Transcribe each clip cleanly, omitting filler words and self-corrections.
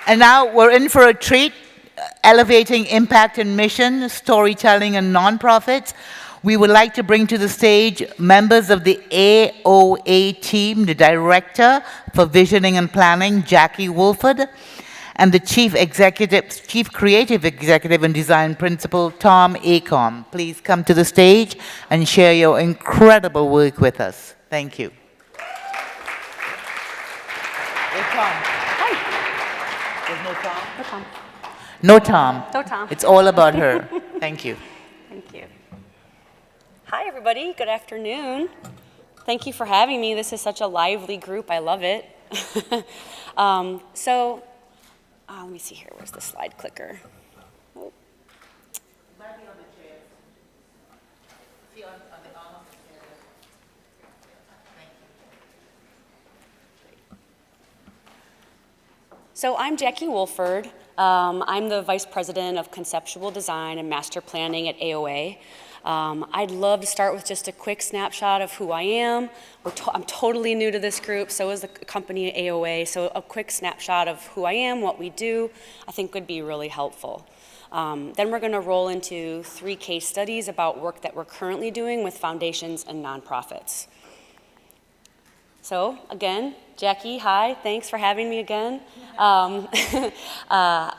And now we're in for a treat, elevating impact and mission, storytelling and nonprofits. We would like to bring to the stage members of the AOA team, the Director for Visioning and Planning, Jackie Wolford, and the Chief Creative Executive and Design Principal, Tom Acom. Please come to the stage and share your incredible work with us. Thank you. Hey, Tom. Hi. There's no Tom? No Tom. No Tom. No Tom. It's all about her. Thank you. Thank you. Hi, everybody. Good afternoon. Thank you for having me. This is such a lively group. I love it. Let me see here. Where's the slide clicker? Oh. Might be on the chair. See on the arm of the chair. Thank you. So I'm Jackie Wolford. I'm the Vice President of Conceptual Design and Master Planning at AOA. I'd love to start with just a quick snapshot of who I am. I'm totally new to this group, so is the company AOA, so a quick snapshot of who I am, what we do, I think would be really helpful. Then we're going to roll into 3 case studies about work that we're currently doing with foundations and nonprofits. So again, Jackie, hi, thanks for having me again. I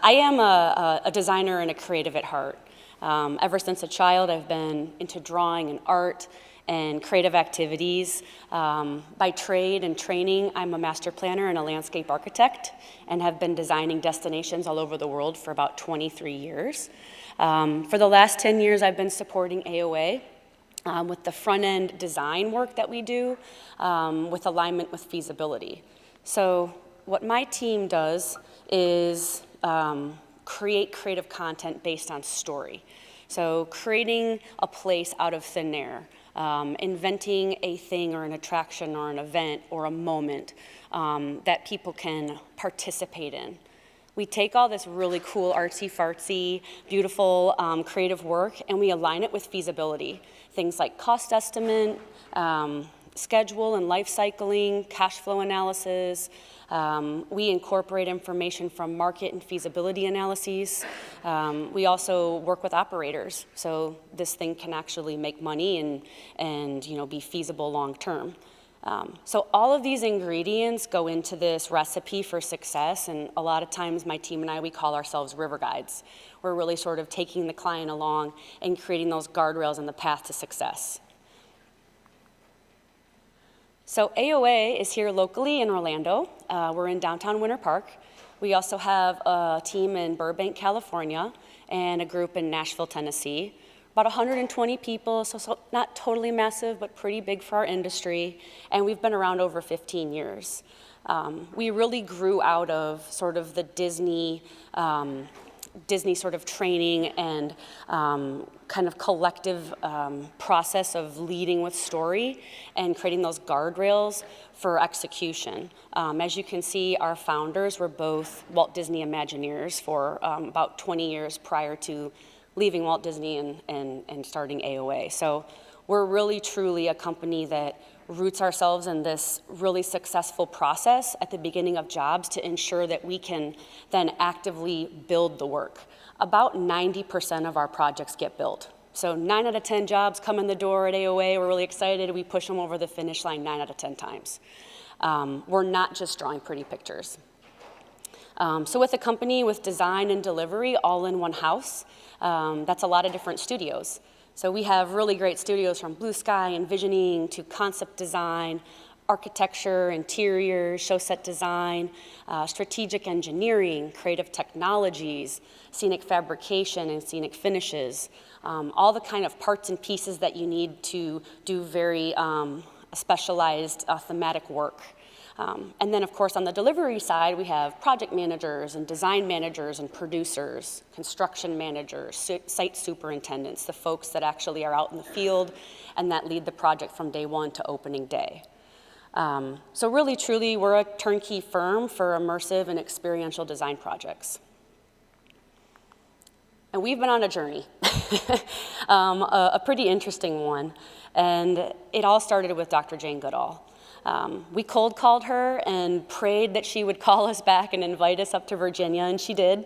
am a designer and a creative at heart. Ever since a child, I've been into drawing and art and creative activities. By trade and training, I'm a master planner and a landscape architect and have been designing destinations all over the world for about 23 years. For the last 10 years, I've been supporting AOA with the front-end design work that we do with alignment with feasibility. So what my team does is create creative content based on story. So creating a place out of thin air, inventing a thing or an attraction or an event or a moment that people can participate in. We take all this really cool, artsy-fartsy, beautiful, creative work, and we align it with feasibility. Things like cost estimate, schedule and life cycling, cash flow analysis. We incorporate information from market and feasibility analyses. We also work with operators, so this thing can actually make money and be feasible long term. So all of these ingredients go into this recipe for success, and a lot of times my team and I, we call ourselves river guides. We're really sort of taking the client along and creating those guardrails in the path to success. So AOA is here locally in Orlando. We're in downtown Winter Park. We also have a team in Burbank, California, and a group in Nashville, Tennessee. About 120 people, so not totally massive, but pretty big for our industry, and we've been around over 15 years. We really grew out of sort of the Disney sort of training and kind of collective process of leading with story and creating those guardrails for execution. As you can see, our founders were both Walt Disney Imagineers for about 20 years prior to leaving Walt Disney and starting AOA. So we're really truly a company that roots ourselves in this really successful process at the beginning of jobs to ensure that we can then actively build the work. About 90% of our projects get built. So 9 out of 10 jobs come in the door at AOA. We're really excited. We push them over the finish line 9 out of 10 times. We're not just drawing pretty pictures. So with a company with design and delivery all in one house, that's a lot of different studios. So we have really great studios from blue sky and visioning to concept design, architecture, interior, show set design, strategic engineering, creative technologies, scenic fabrication and scenic finishes, all the kind of parts and pieces that you need to do very specialized thematic work. And then, of course, on the delivery side, we have project managers and design managers and producers, construction managers, site superintendents, the folks that actually are out in the field and that lead the project from day one to opening day. So really, truly, we're a turnkey firm for immersive and experiential design projects. And we've been on a journey, a pretty interesting one. And it all started with Dr. Jane Goodall. We cold called her and prayed that she would call us back and invite us up to Virginia, and she did.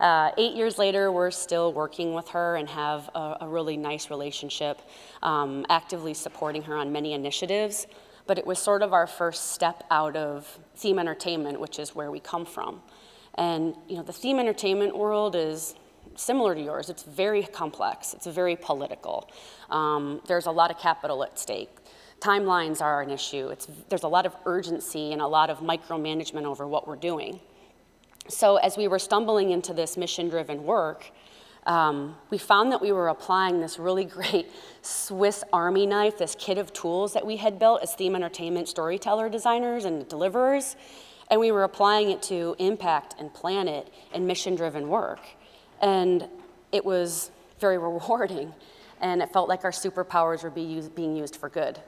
8 years later, we're still working with her and have a really nice relationship, actively supporting her on many initiatives. But it was sort of our first step out of theme entertainment, which is where we come from. And the theme entertainment world is similar to yours. It's very complex. It's very political. There's a lot of capital at stake. Timelines are an issue. There's a lot of urgency and a lot of micromanagement over what we're doing. So as we were stumbling into this mission-driven work, we found that we were applying this really great Swiss Army knife, this kit of tools that we had built as theme entertainment storyteller designers and deliverers, and we were applying it to impact and planet and mission-driven work. And it was very rewarding, and it felt like our superpowers were being used for good.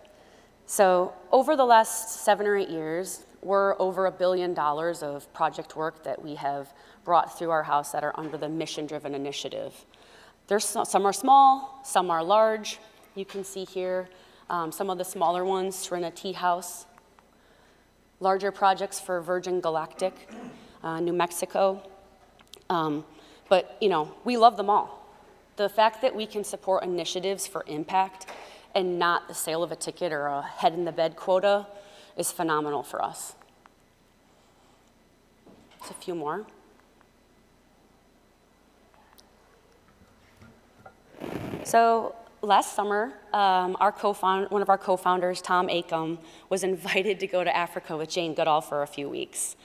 So over the last 7 or 8 years, we're over $1 billion of project work that we have brought through our house that are under the mission-driven initiative. Some are small, some are large. You can see here some of the smaller ones, Serena Tea House. Larger projects for Virgin Galactic, New Mexico. But we love them all. The fact that we can support initiatives for impact and not the sale of a ticket or a head-in-the-bed quota is phenomenal for us. Just a few more. So last summer, one of our co-founders, Tom Acom, was invited to go to Africa with Jane Goodall for a few weeks.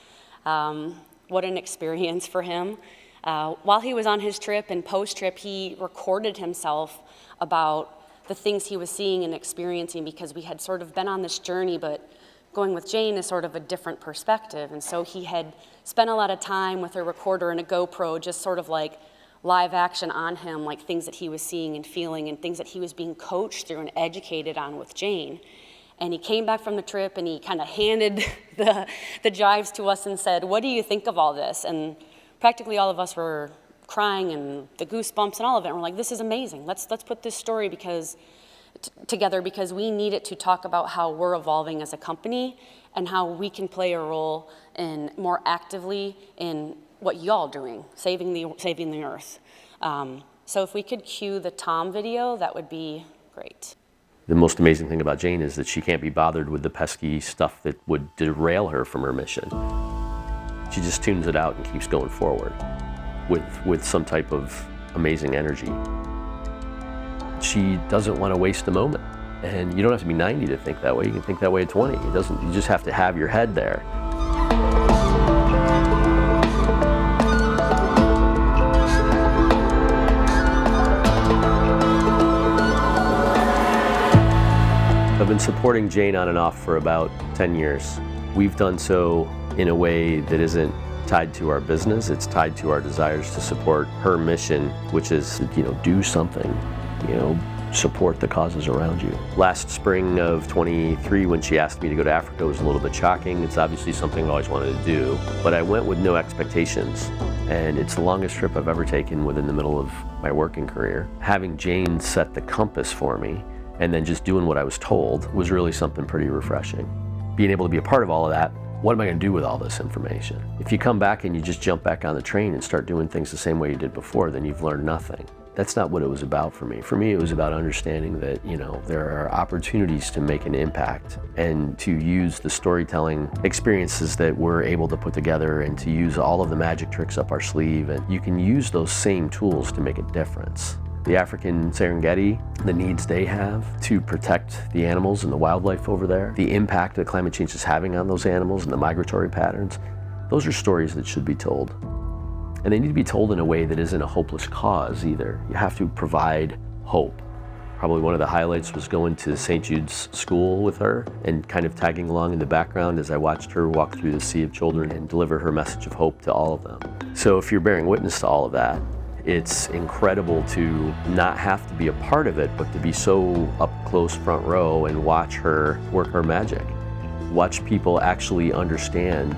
What an experience for him. While he was on his trip and post-trip, he recorded himself about the things he was seeing and experiencing, because we had sort of been on this journey, but going with Jane is sort of a different perspective. And so he had spent a lot of time with a recorder and a GoPro, just sort of like live action on him, like things that he was seeing and feeling and things that he was being coached through and educated on with Jane. And he came back from the trip and he kind of handed the jives to us and said, "What do you think of all this?" And practically all of us were crying and the goosebumps and all of it. And we're like, this is amazing. Let's put this story together because we need it to talk about how we're evolving as a company and how we can play a role in more actively in what y'all doing, saving the earth. So if we could cue the Tom video, that would be great. The most amazing thing about Jane is that she can't be bothered with the pesky stuff that would derail her from her mission. She just tunes it out and keeps going forward with some type of amazing energy. She doesn't want to waste a moment. And you don't have to be 90 to think that way. You can think that way at 20. You just have to have your head there. I've been supporting Jane on and off for about 10 years. We've done so in a way that isn't tied to our business. It's tied to our desires to support her mission, which is, do something, support the causes around you. Last spring of 23, when she asked me to go to Africa, it was a little bit shocking. It's obviously something I always wanted to do, but I went with no expectations. And it's the longest trip I've ever taken within the middle of my working career. Having Jane set the compass for me and then just doing what I was told was really something pretty refreshing. Being able to be a part of all of that, what am I going to do with all this information? If you come back and you just jump back on the train and start doing things the same way you did before, then you've learned nothing. That's not what it was about for me. For me, it was about understanding that, there are opportunities to make an impact and to use the storytelling experiences that we're able to put together and to use all of the magic tricks up our sleeve. And you can use those same tools to make a difference. The African Serengeti, the needs they have to protect the animals and the wildlife over there, the impact that climate change is having on those animals and the migratory patterns, those are stories that should be told. And they need to be told in a way that isn't a hopeless cause either. You have to provide hope. Probably one of the highlights was going to St. Jude's school with her and kind of tagging along in the background as I watched her walk through the sea of children and deliver her message of hope to all of them. So if you're bearing witness to all of that, it's incredible to not have to be a part of it, but to be so up close front row and watch her work her magic. Watch people actually understand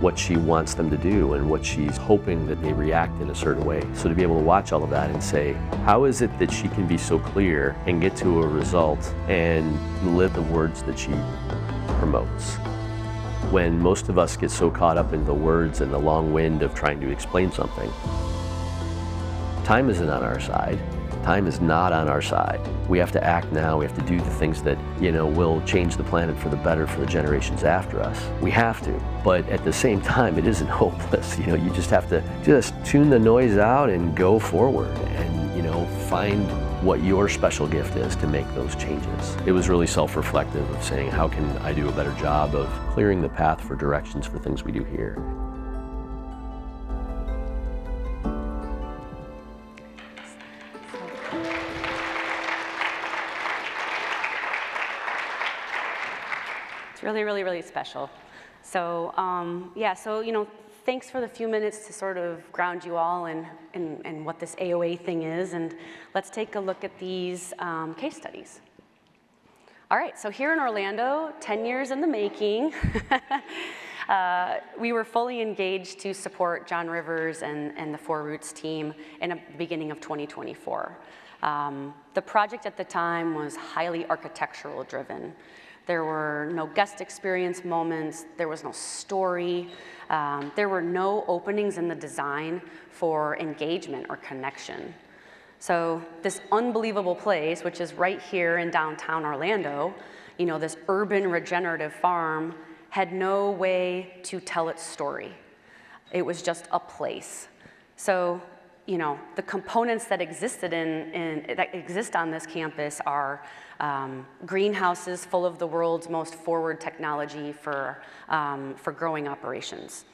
what she wants them to do and what she's hoping that they react in a certain way. So to be able to watch all of that and say, how is it that she can be so clear and get to a result and live the words that she promotes. When most of us get so caught up in the words and the long wind of trying to explain something, time isn't on our side. Time is not on our side. We have to act now. We have to do the things that, will change the planet for the better for the generations after us. We have to. But at the same time, it isn't hopeless. You just have to just tune the noise out and go forward and, find what your special gift is to make those changes. It was really self-reflective of saying, how can I do a better job of clearing the path for directions for things we do here? Really, really, really special. So, thanks for the few minutes to sort of ground you all in what this AOA thing is, and let's take a look at these case studies. All right, so here in Orlando, 10 years in the making, we were fully engaged to support John Rivers and the Four Roots team in the beginning of 2024. The project at the time was highly architectural driven. There were no guest experience moments, there was no story, there were no openings in the design for engagement or connection. So this unbelievable place, which is right here in downtown Orlando, this urban regenerative farm, had no way to tell its story. It was just a place. So, the components that existed that exist on this campus are greenhouses full of the world's most forward technology for growing operations.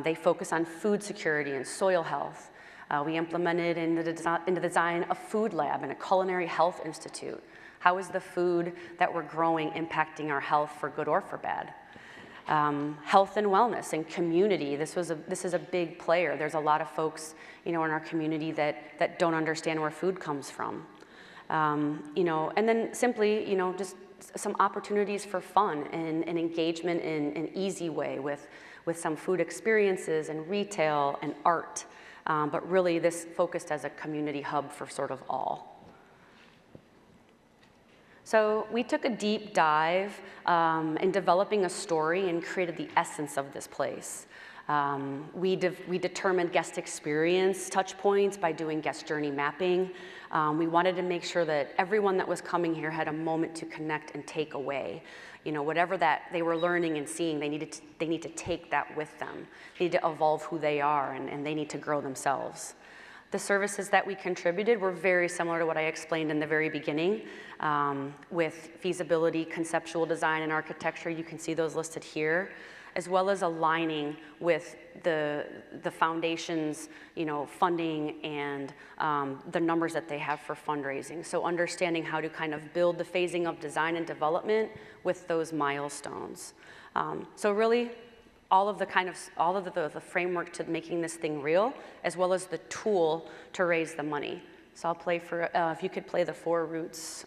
They focus on food security and soil health. We implemented in the design a food lab and a culinary health institute. How is the food that we're growing impacting our health for good or for bad? Health and wellness and community. This is a big player. There's a lot of folks, in our community that don't understand where food comes from. And then simply, just some opportunities for fun and engagement in an easy way with some food experiences and retail and art. But really this focused as a community hub for sort of all. So we took a deep dive in developing a story and created the essence of this place. We determined guest experience touch points by doing guest journey mapping. We wanted to make sure that everyone that was coming here had a moment to connect and take away. Whatever that they were learning and seeing, they need to take that with them. They need to evolve who they are, and they need to grow themselves. The services that we contributed were very similar to what I explained in the very beginning, with feasibility, conceptual design, and architecture. You can see those listed here, as well as aligning with the foundation's funding and the numbers that they have for fundraising. So understanding how to kind of build the phasing of design and development with those milestones. So really, all of the framework to making this thing real, as well as the tool to raise the money. So I'll play for, if you could play the Four Roots.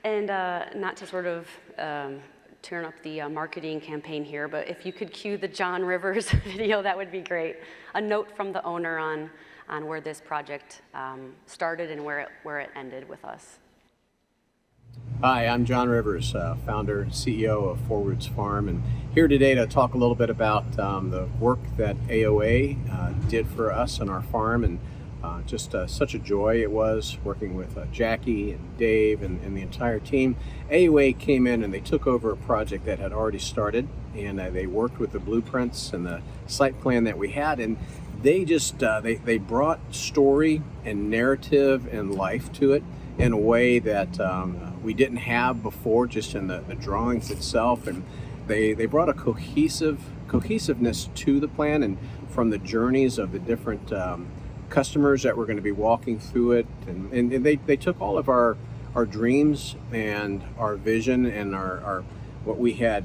And not to sort of turn up the marketing campaign here, but if you could cue the John Rivers video, that would be great. A note from the owner on on where this project started and where it ended with us. Hi, I'm John Rivers, founder and CEO of Four Roots Farm, and here today to talk a little bit about the work that AOA did for us on our farm, and just such a joy it was working with Jackie and Dave and the entire team. AOA came in and they took over a project that had already started, and they worked with the blueprints and the site plan that we had, and they just they brought story and narrative and life to it in a way that we didn't have before, just in the drawings itself, and they brought a cohesiveness to the plan, and from the journeys of the different customers that were going to be walking through it, and they took all of our dreams and our vision and our what we had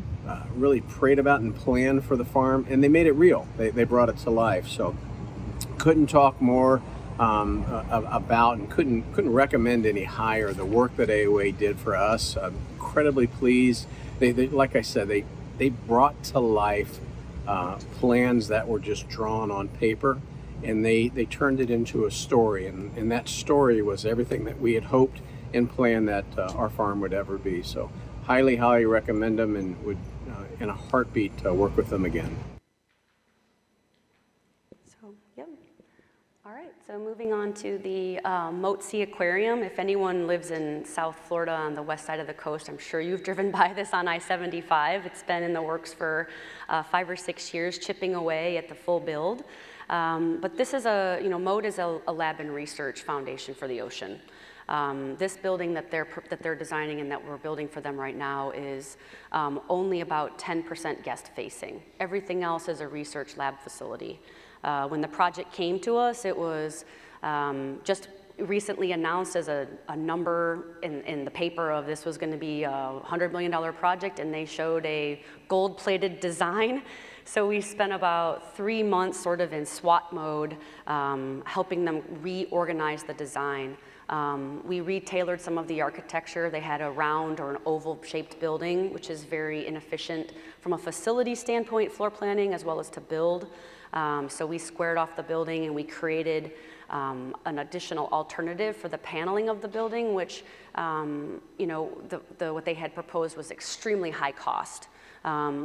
really prayed about and planned for the farm, and they made it real. They brought it to life. So couldn't talk more about and couldn't recommend any higher the work that AOA did for us. I'm incredibly pleased. They like I said, they brought to life plans that were just drawn on paper, and they turned it into a story, and that story was everything that we had hoped and planned that our farm would ever be. So highly recommend them, and would in a heartbeat work with them again. All right, so moving on to the Moat Sea Aquarium. If anyone lives in South Florida on the west side of the coast, I'm sure you've driven by this on I-75. It's been in the works for 5 or 6 years, chipping away at the full build. But this is Moat is a lab and research foundation for the ocean. This building that they're designing and that we're building for them right now is only about 10% guest facing. Everything else is a research lab facility. When the project came to us, it was just recently announced as a number in the paper of this was going to be a $100 million project, and they showed a gold-plated design. So we spent about 3 months sort of in SWAT mode, helping them reorganize the design. We retailored some of the architecture. They had a round or an oval-shaped building, which is very inefficient from a facility standpoint, floor planning, as well as to build. So we squared off the building, and we created an additional alternative for the paneling of the building, which what they had proposed was extremely high cost.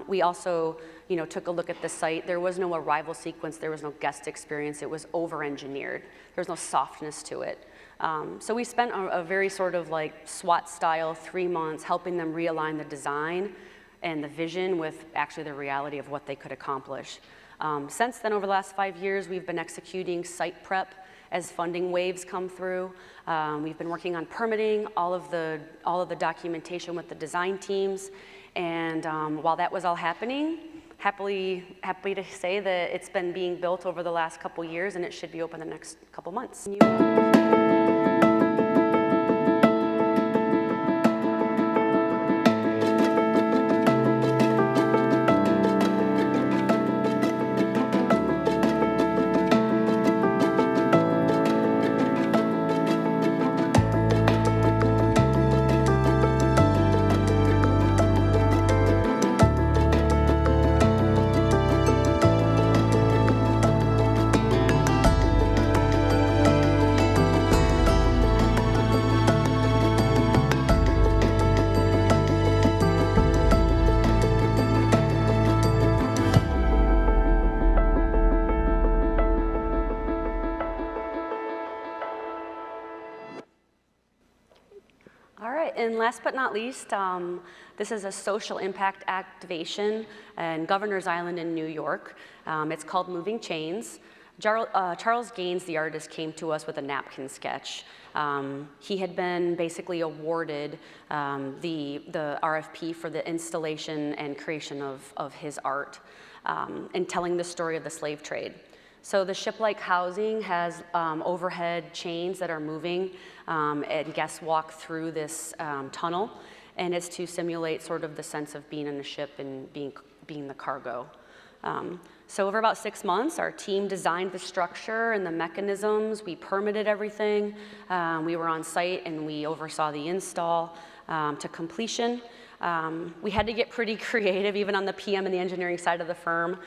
We also took a look at the site. There was no arrival sequence. There was no guest experience. It was over-engineered. There was no softness to it. So we spent a very sort of like SWAT style 3 months helping them realign the design and the vision with actually the reality of what they could accomplish. Since then, over the last 5 years, we've been executing site prep as funding waves come through. We've been working on permitting, all of the documentation with the design teams, and while that was all happening, happy to say that it's been being built over the last couple years, and it should be open the next couple months. And last but not least, this is a social impact activation in Governor's Island in New York. It's called Moving Chains. Charles Gaines, the artist, came to us with a napkin sketch. He had been basically awarded the RFP for the installation and creation of his art and telling the story of the slave trade. So the ship-like housing has overhead chains that are moving, and guests walk through this tunnel, and it's to simulate sort of the sense of being in a ship and being the cargo. So over about 6 months, our team designed the structure and the mechanisms. We permitted everything. We were on site, and we oversaw the install to completion. We had to get pretty creative, even on the PM and the engineering side of the firm.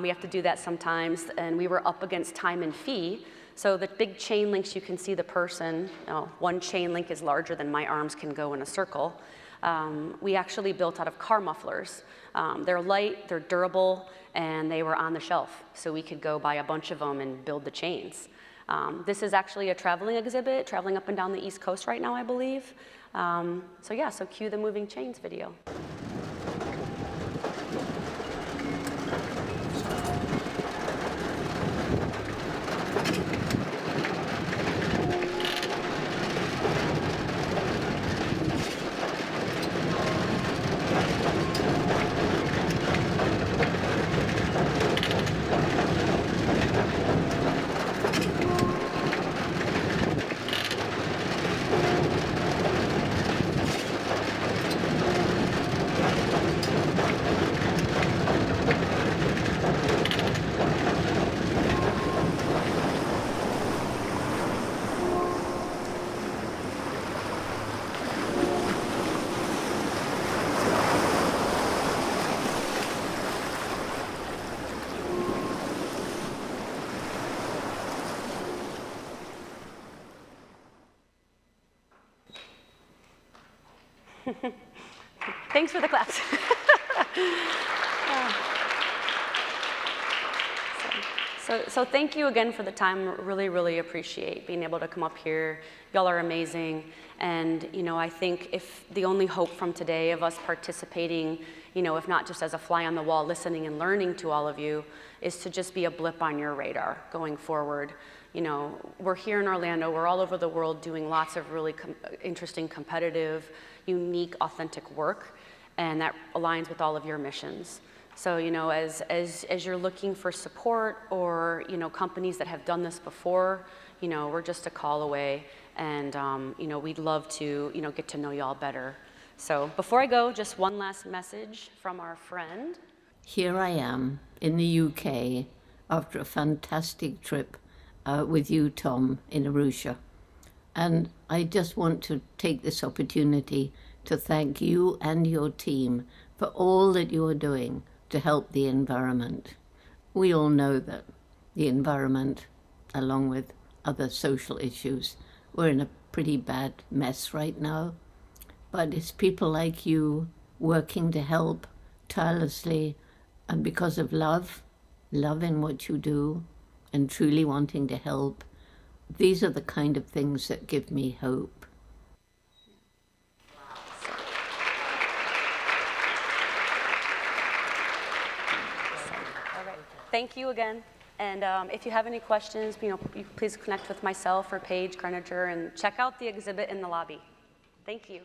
We have to do that sometimes, and we were up against time and fee. So the big chain links, you can see the person. One chain link is larger than my arms can go in a circle. We actually built out of car mufflers. They're light, they're durable, and they were on the shelf. So we could go buy a bunch of them and build the chains. This is actually a traveling exhibit, traveling up and down the East Coast right now, I believe. So yeah, so cue the moving chains video. Thanks for the claps. So thank you again for the time. Really, really appreciate being able to come up here. Y'all are amazing. And, I think if the only hope from today of us participating, if not just as a fly on the wall, listening and learning to all of you, is to just be a blip on your radar going forward. We're here in Orlando. We're all over the world doing lots of really interesting, competitive, unique, authentic work, and that aligns with all of your missions. So, as you're looking for support or, companies that have done this before, we're just a call away, and, we'd love to, get to know y'all better. So before I go, just one last message from our friend. Here I am in the UK after a fantastic trip with you, Tom, in Arusha. And I just want to take this opportunity to thank you and your team for all that you are doing to help the environment. We all know that the environment, along with other social issues, we're in a pretty bad mess right now. But it's people like you working to help tirelessly, and because of love in what you do, and truly wanting to help. These are the kind of things that give me hope. All right. Thank you again. And if you have any questions, please connect with myself or Paige Greninger and check out the exhibit in the lobby. Thank you.